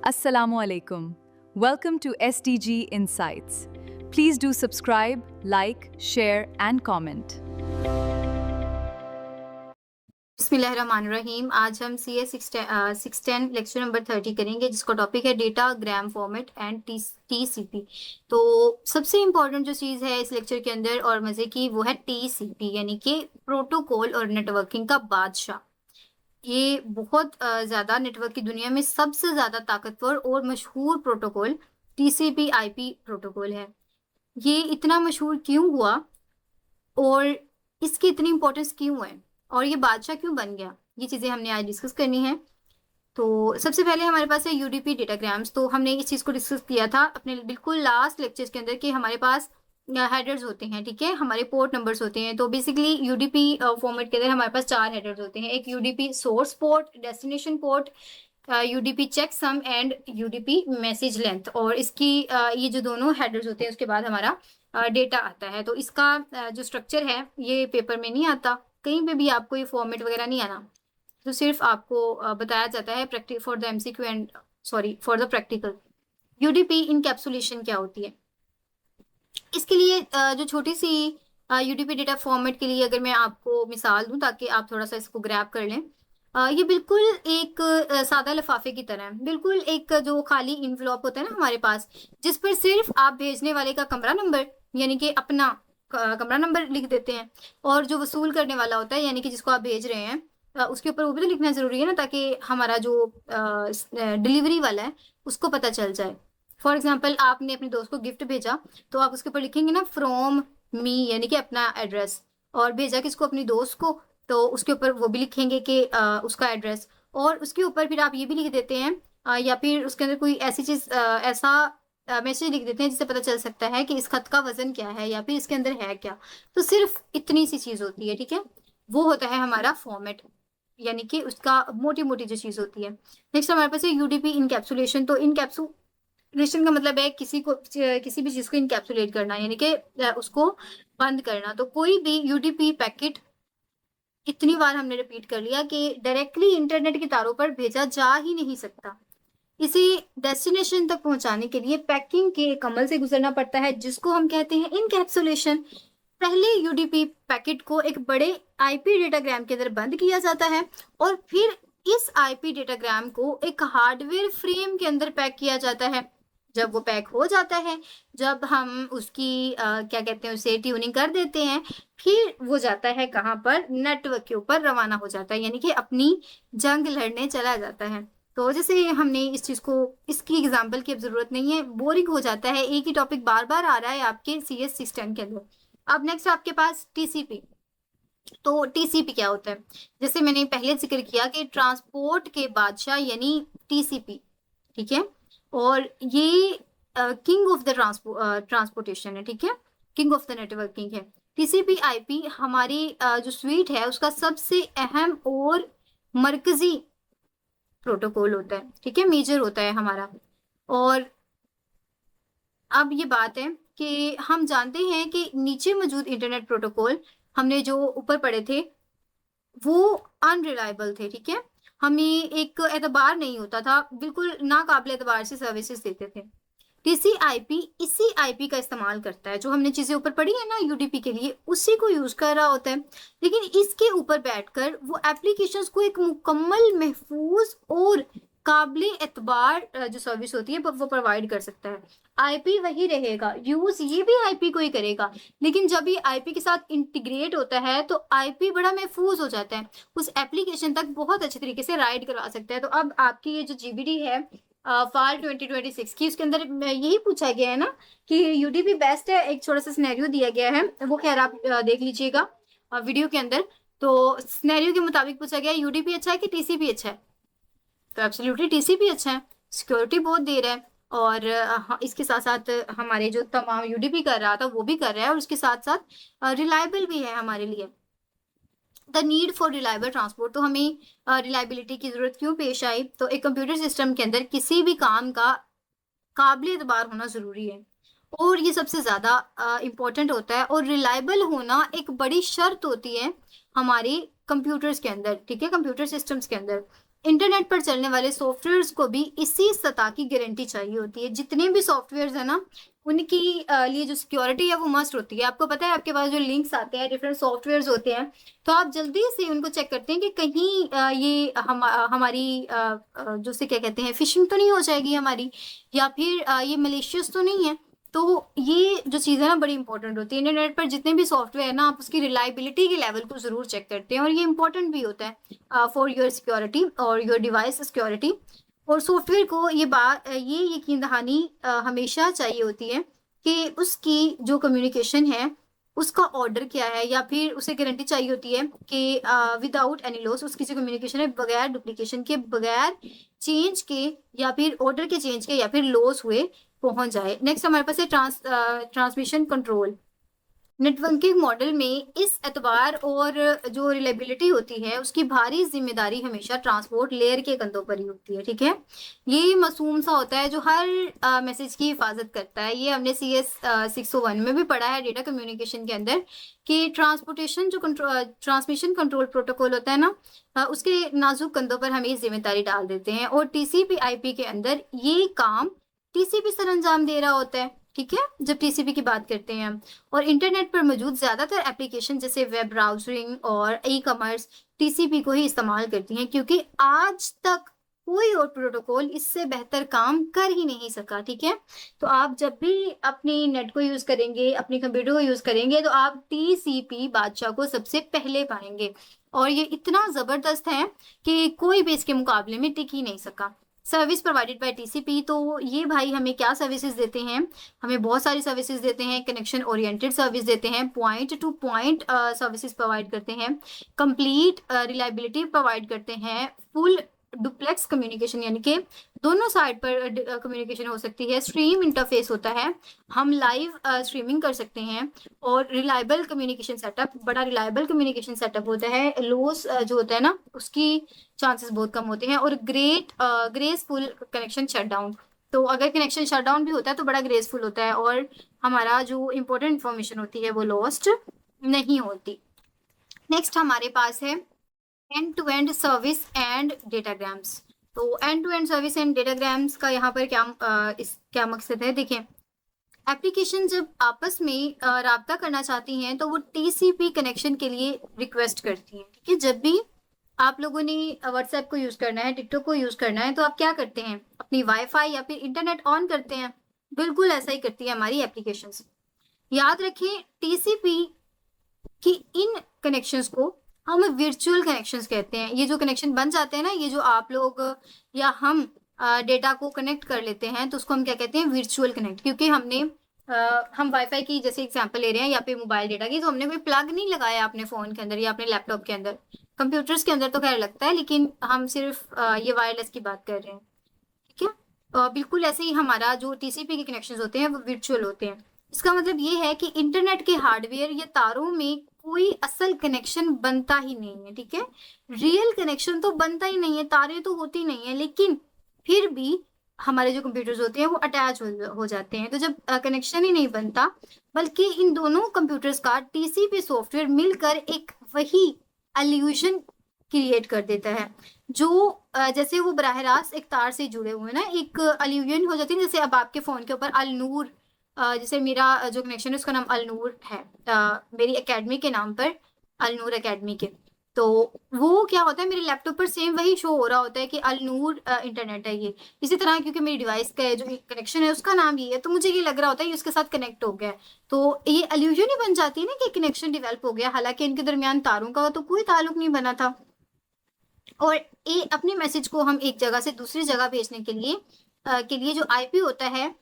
Assalamu alaikum. Welcome to SDG Insights. Please do subscribe, like, share, and comment. बिस्मिल्लाहिर्रहमानिर्रहीम। आज हम C S 610 lecture number 30 करेंगे, जिसका topic है data gram format and TCP। तो सबसे इम्पॉर्टेंट जो चीज़ है इस लेक्चर के अंदर और मज़े की, वो है TCP, यानी कि प्रोटोकॉल और नेटवर्किंग का बादशाह। ये बहुत ज़्यादा नेटवर्क की दुनिया में सबसे ज़्यादा ताकतवर और मशहूर प्रोटोकॉल TCP IP प्रोटोकॉल है। ये इतना मशहूर क्यों हुआ और इसकी इतनी इम्पोर्टेंस क्यों है और ये बादशाह क्यों बन गया, ये चीज़ें हमने आज डिस्कस करनी है। तो सबसे पहले हमारे पास है UDP डेटाग्राम्स। तो हमने इस चीज़ को डिस्कस किया था अपने बिल्कुल लास्ट लेक्चर्स के अंदर कि हमारे पास हेडर्स होते हैं, ठीक है, हमारे पोर्ट नंबर्स होते हैं। तो बेसिकली UDP फॉर्मेट के अंदर हमारे पास 4 हेडर्स होते हैं। एक UDP source port, destination port, UDP checksum and UDP message length. और इसकी ये जो दोनों हेडर्स होते हैं उसके बाद हमारा डेटा आता है। तो इसका जो स्ट्रक्चर है ये पेपर में नहीं आता, कहीं पे भी आपको ये फॉर्मेट वगैरह नहीं आना, तो सिर्फ आपको बताया जाता है practice for the MCQ and for the practical. UDP encapsulation क्या होती है, इसके लिए जो छोटी सी UDP डेटा फॉर्मेट के लिए अगर मैं आपको मिसाल दूं ताकि आप थोड़ा सा इसको ग्रैब कर लें, ये बिल्कुल एक सादा लिफाफे की तरह है। बिल्कुल एक जो खाली इन्वेलॉप होता है ना हमारे पास, जिस पर सिर्फ आप भेजने वाले का कमरा नंबर यानी कि अपना कमरा नंबर लिख देते हैं, और जो वसूल करने वाला होता है यानी कि जिसको आप भेज रहे हैं उसके ऊपर वो भी तो लिखना ज़रूरी है ना, ताकि हमारा जो डिलीवरी वाला है उसको पता चल जाए। फॉर एग्जाम्पल आपने अपने दोस्त को गिफ्ट भेजा, तो आप उसके ऊपर लिखेंगे ना फ्रॉम मी, यानी कि अपना एड्रेस, और भेजा किसको, अपनी दोस्त को, तो उसके ऊपर वो भी लिखेंगे कि उसका एड्रेस। और उसके ऊपर फिर आप ये भी लिख देते हैं या फिर उसके अंदर कोई ऐसी चीज़ ऐसा मैसेज लिख देते हैं जिससे पता चल सकता है कि इस खत का वजन क्या है या फिर इसके अंदर है क्या। तो सिर्फ इतनी सी चीज़ होती है, ठीक है, वो होता है हमारा फॉर्मेट, यानी कि उसका मोटी मोटी जो चीज़ होती है। नेक्स्ट हमारे पास है UDP इनकैप्सुलेशन। तो इनकैप्सुलेशन का मतलब है किसी भी चीज़ को इनकैप्सुलेट करना, यानी कि उसको बंद करना। तो कोई भी UDP पैकेट, इतनी बार हमने रिपीट कर लिया कि डायरेक्टली इंटरनेट के तारों पर भेजा जा ही नहीं सकता। इसे डेस्टिनेशन तक पहुंचाने के लिए पैकिंग के एक अमल से गुजरना पड़ता है, जिसको हम कहते हैं इनकैप्सुलेशन। पहले UDP पैकेट को एक बड़े IP डेटाग्राम के अंदर बंद किया जाता है और फिर इस IP डेटाग्राम को एक हार्डवेयर फ्रेम के अंदर पैक किया जाता है। जब वो पैक हो जाता है, जब हम उसकी क्या कहते हैं, उसे ट्यूनिंग कर देते हैं, फिर वो जाता है कहाँ पर, नेटवर्क के ऊपर रवाना हो जाता है, यानी कि अपनी जंग लड़ने चला जाता है। तो जैसे हमने इस चीज़ को, इसकी एग्जाम्पल की अब ज़रूरत नहीं है, बोरिंग हो जाता है, एक ही टॉपिक बार बार आ रहा है आपके CS 610 के अंदर। अब नेक्स्ट आपके पास TCP। तो TCP क्या होता है, जैसे मैंने पहले जिक्र किया कि ट्रांसपोर्ट के बादशाह यानी TCP, ठीक है, और ये किंग ऑफ द ट्रांसपोर्टेशन है, ठीक है, किंग ऑफ द नेटवर्किंग है। TCP IP हमारी जो स्वीट है उसका सबसे अहम और मरकजी प्रोटोकॉल होता है, ठीक है, मेजर होता है हमारा। और अब ये बात है कि हम जानते हैं कि नीचे मौजूद इंटरनेट प्रोटोकॉल हमने जो ऊपर पढ़े थे वो अनरिलायबल थे, ठीक है, हमें एक एतबार नहीं होता था, बिल्कुल नाकाबिल एतबार से सर्विसेज देते थे। TCP इसी IP का इस्तेमाल करता है, जो हमने चीज़ें ऊपर पढ़ी है ना UDP के लिए, उसी को यूज़ कर रहा होता है, लेकिन इसके ऊपर बैठकर वो एप्लीकेशंस को एक मुकम्मल, महफूज और काबिल एतबार जो सर्विस होती है वो प्रोवाइड कर सकता है। IP वही रहेगा, यूज़ ये भी IP को ही करेगा, लेकिन जब ये IP के साथ इंटीग्रेट होता है तो IP बड़ा महफूज हो जाता है, उस एप्लीकेशन तक बहुत अच्छे तरीके से राइड करवा सकता है। तो अब आपकी ये जो GBD है फाल 2026 की, उसके अंदर यही पूछा गया है ना कि UDP बेस्ट है, एक छोटा सा सिनेरियो दिया गया है, वो खैर आप देख लीजिएगा वीडियो के अंदर। तो सिनेरियो के मुताबिक पूछा गया है UDP अच्छा है कि TCP अच्छा है, तो एब्सोल्युटली TCP अच्छा है, सिक्योरिटी बहुत दे रहा है, और इसके साथ साथ हमारे जो तमाम UDP कर रहा था वो भी कर रहा है, और उसके साथ साथ रिलायबल भी है हमारे लिए। The need for reliable transport, तो हमें रिलायबिलिटी की ज़रूरत क्यों पेश आई, तो एक कंप्यूटर सिस्टम के अंदर किसी भी काम का काबिल एतबार होना ज़रूरी है, और ये सबसे ज़्यादा इम्पोर्टेंट होता है, और रिलायबल होना एक बड़ी शर्त होती है हमारे कंप्यूटर्स के अंदर, ठीक है, कंप्यूटर सिस्टम्स के अंदर। इंटरनेट पर चलने वाले सॉफ्टवेयर्स को भी इसी सतह की गारंटी चाहिए होती है। जितने भी सॉफ्टवेयर्स है ना, उनकी लिए जो सिक्योरिटी है वो मस्ट होती है। आपको पता है आपके पास जो लिंक्स आते हैं, डिफरेंट सॉफ्टवेयर्स होते हैं, तो आप जल्दी से उनको चेक करते हैं कि कहीं ये हमारी जो से क्या कहते हैं, फिशिंग तो नहीं हो जाएगी हमारी, या फिर ये मलेशियस तो नहीं है। तो ये जो चीज़ है ना बड़ी इंपॉर्टेंट होती है। इंटरनेट पर जितने भी सॉफ्टवेयर है ना, आप उसकी रिलायबिलिटी के लेवल को जरूर चेक करते हैं, और ये इंपॉर्टेंट भी होता है फॉर योर सिक्योरिटी और योर डिवाइस सिक्योरिटी। और सॉफ्टवेयर को ये यकीन दहानी हमेशा चाहिए होती है कि उसकी जो कम्युनिकेशन है उसका ऑर्डर क्या है, या फिर उसे गारंटी चाहिए होती है कि विदाउट एनी लॉस उसकी जो कम्युनिकेशन है बगैर डुप्लीकेशन के, बगैर चेंज के, या फिर ऑर्डर के चेंज के, या फिर लॉस हुए पहुंच जाए। नेक्स्ट हमारे पास है ट्रांसमिशन कंट्रोल। नेटवर्किंग मॉडल में इस एतबार और जो रिलायबिलिटी होती है उसकी भारी जिम्मेदारी हमेशा ट्रांसपोर्ट लेयर के कंधों पर ही होती है। ठीक है, ये मासूम सा होता है जो हर मैसेज की हिफाजत करता है। ये हमने CS 601 में भी पढ़ा है डेटा कम्युनिकेशन के अंदर, कि ट्रांसमिशन कंट्रोल प्रोटोकॉल होता है ना, उसके नाजुक कंधों पर हम ये जिम्मेदारी डाल देते हैं, और TCP/IP के अंदर ये काम TCP सर अंजाम दे रहा होता है। ठीक है, जब TCP की बात करते हैं हम। और इंटरनेट पर मौजूद ज्यादातर एप्लीकेशन जैसे वेब ब्राउजिंग और ई-कॉमर्स TCP को ही इस्तेमाल करती हैं, क्योंकि आज तक कोई और प्रोटोकॉल इससे बेहतर काम कर ही नहीं सका। ठीक है, तो आप जब भी अपनी नेट को यूज करेंगे, अपनी कंप्यूटर को यूज करेंगे, तो आप TCP बादशाह को सबसे पहले पाएंगे, और ये इतना जबरदस्त है कि कोई भी इसके मुकाबले में टिक ही नहीं सका। सर्विस प्रोवाइडेड बाय TCP, तो ये भाई हमें क्या सर्विसेज देते हैं? हमें बहुत सारी सर्विसेज देते हैं। कनेक्शन ओरिएंटेड सर्विस देते हैं, point two point services provide करते हैं, कंप्लीट रिलायबिलिटी प्रोवाइड करते हैं, फुल डुप्लेक्स कम्युनिकेशन यानी कि दोनों साइड पर कम्युनिकेशन हो सकती है, स्ट्रीम इंटरफेस होता है, हम लाइव स्ट्रीमिंग कर सकते हैं, और रिलायबल कम्युनिकेशन सेटअप, बड़ा रिलायबल कम्युनिकेशन सेटअप होता है। लॉस जो होता है ना उसकी चांसेस बहुत कम होते हैं, और ग्रेसफुल कनेक्शन शटडाउन। तो अगर कनेक्शन शटडाउन भी होता है तो बड़ा ग्रेसफुल होता है, और हमारा जो इम्पोर्टेंट इंफॉर्मेशन होती है वो लॉस्ट नहीं होती। नेक्स्ट हमारे पास है end to end service and datagrams. तो end to end service and datagrams का यहाँ पर क्या मकसद है? देखें, एप्लीकेशन जब आपस में राब्ता करना चाहती हैं तो वो TCP कनेक्शन के लिए रिक्वेस्ट करती हैं। ठीक है, जब भी आप लोगों ने व्हाट्सएप को यूज करना है, टिकटॉक को यूज करना है, तो आप क्या करते हैं? अपनी वाईफाई या फिर इंटरनेट ऑन करते हैं। बिल्कुल ऐसा ही करती है हमारी एप्लीकेशंस। याद रखें, TCP कि इन कनेक्शंस को हम वर्चुअल कनेक्शंस कहते हैं। ये जो कनेक्शन बन जाते हैं ना, ये जो आप लोग या हम डेटा को कनेक्ट कर लेते हैं, तो उसको हम क्या कहते हैं? Virtual connect. क्योंकि हम वाईफाई की जैसे एग्जांपल ले रहे हैं या फिर मोबाइल डेटा की, तो हमने कोई प्लग नहीं लगाया अपने फोन के अंदर या अपने लैपटॉप के अंदर। कंप्यूटर्स के अंदर तो खैर लगता है, लेकिन हम सिर्फ ये वायरलेस की बात कर रहे हैं। ठीक है, बिल्कुल ऐसे ही हमारा जो TCP के कनेक्शन होते हैं वो वर्चुअल होते हैं। इसका मतलब ये है कि इंटरनेट के हार्डवेयर या तारों में कोई असल कनेक्शन बनता ही नहीं है। ठीक है, रियल कनेक्शन तो बनता ही नहीं है, तारे तो होती नहीं है, लेकिन फिर भी हमारे जो कंप्यूटर्स होते हैं वो अटैच हो जाते हैं। तो जब कनेक्शन ही नहीं बनता, बल्कि इन दोनों कंप्यूटर्स का TCP सॉफ्टवेयर मिलकर एक वही एल्यूशन क्रिएट कर देता है, जो जैसे वो बराह रास्त एक तार से जुड़े हुए ना, एक एल्यूजन हो जाती है। जैसे अब आपके फोन के ऊपर अलनूर, जैसे मेरा जो कनेक्शन है उसका नाम अलनूर है, मेरी एकेडमी के नाम पर, अलनूर एकेडमी के। तो वो क्या होता है, मेरे लैपटॉप पर सेम वही शो हो रहा होता है कि अलनूर इंटरनेट है ये। इसी तरह क्योंकि मेरी डिवाइस का जो कनेक्शन है उसका नाम ये है, तो मुझे ये लग रहा होता है ये उसके साथ कनेक्ट हो गया है। तो ये एल्यूजन ही बन जाती है ना कि कनेक्शन डेवलप हो गया, हालांकि इनके दरमियान तारों का तो कोई ताल्लुक नहीं बना था। और ये अपने मैसेज को हम एक जगह से दूसरी जगह भेजने के लिए जो IP होता है,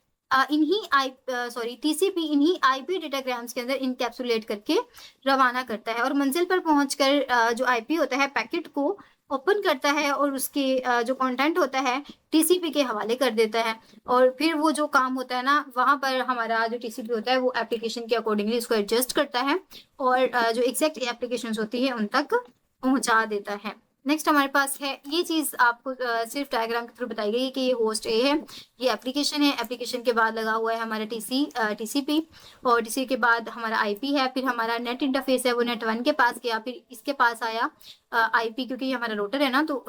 TCP इन्हीं IP डेटाग्राम्स के अंदर इनकैप्सुलेट करके रवाना करता है, और मंजिल पर पहुंचकर जो IP होता है पैकेट को ओपन करता है, और उसके जो कंटेंट होता है TCP के हवाले कर देता है। और फिर वो जो काम होता है ना, वहाँ पर हमारा जो TCP होता है वो एप्लीकेशन के अकॉर्डिंगली उसको एडजस्ट करता है, और जो एग्जैक्ट एप्लीकेशंस होती है उन तक पहुँचा देता है। नेक्स्ट हमारे पास है ये चीज़ आपको सिर्फ डायग्राम के थ्रू बताई गई है कि ये होस्ट ए है, ये एप्लीकेशन है, एप्लीकेशन के बाद लगा हुआ है हमारा टीसीपी, और टीसीपी के बाद हमारा आईपी है, फिर हमारा नेट इंटरफेस है वो नेट 1 के पास गया, फिर इसके पास आया आईपी, क्योंकि ये हमारा रोटर है ना, तो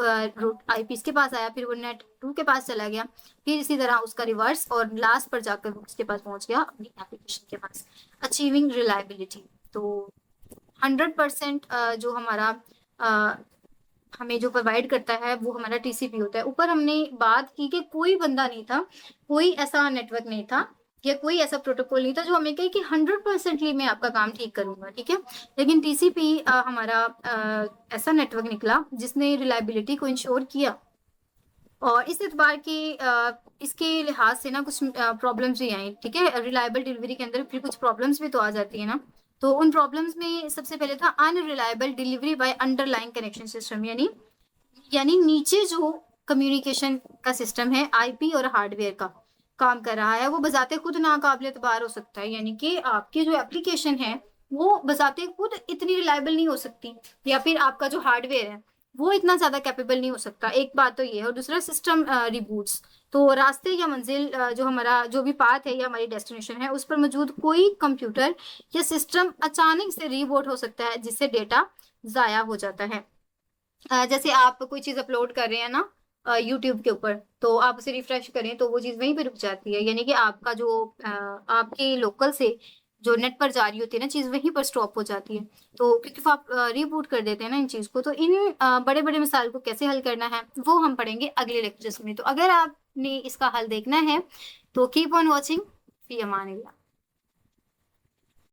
आईपी इसके पास आया, फिर वो नेट 2 के पास चला गया, फिर इसी तरह उसका रिवर्स, और लास्ट पर जाकर वो उसके पास पहुंच गया अपनी एप्लीकेशन के पास। अचीविंग रिलायबिलिटी, तो 100% जो हमारा हमें जो प्रोवाइड करता है वो हमारा टीसीपी होता है। ऊपर हमने बात की कि कोई बंदा नहीं था, कोई ऐसा नेटवर्क नहीं था या कोई ऐसा प्रोटोकॉल नहीं था जो हमें कहे कि 100%ली मैं आपका काम ठीक करूंगा, ठीक है। लेकिन टीसीपी हमारा ऐसा नेटवर्क निकला जिसने रिलायबिलिटी को इंश्योर किया, और इस एतबार की इसके लिहाज से ना कुछ प्रॉब्लम्स भी आई, ठीक है। रिलायबल डिलीवरी के अंदर फिर कुछ प्रॉब्लम्स भी तो आ जाती है ना, तो उन प्रॉब्लम्स में सबसे पहले था unreliable delivery by underlying connection system, यानी नीचे जो कम्युनिकेशन का सिस्टम है आईपी और हार्डवेयर का काम कर रहा है वो बजाते खुद नाकाबिल एतबार हो सकता है, यानी कि आपकी जो एप्लीकेशन है वो बजाते खुद इतनी रिलायबल नहीं हो सकती, या फिर आपका जो हार्डवेयर है वो इतना ज्यादा कैपेबल नहीं हो सकता। एक बात तो ये है, और दूसरा सिस्टम रिबूट्स, तो रास्ते या मंजिल जो हमारा जो भी पाथ है या हमारी डेस्टिनेशन है उस पर मौजूद कोई कंप्यूटर या सिस्टम अचानक से रीबूट हो सकता है जिससे डेटा जाया हो जाता है। जैसे आप कोई चीज अपलोड कर रहे हैं ना यूट्यूब के ऊपर, तो आप उसे रिफ्रेश करें तो वो चीज वहीं पे रुक जाती है, यानी कि आपका जो आपके लोकल से जो नेट पर जा रही होती है ना चीज वहीं पर स्टॉप हो जाती है। तो क्योंकि आप रीबूट कर देते हैं ना इन चीज को, तो इन बड़े बड़े मिसाल को कैसे हल करना है वो हम पढ़ेंगे अगले लेक्चर्स में। तो अगर आपने इसका हल देखना है तो keep on watching. Fee Aman Allah.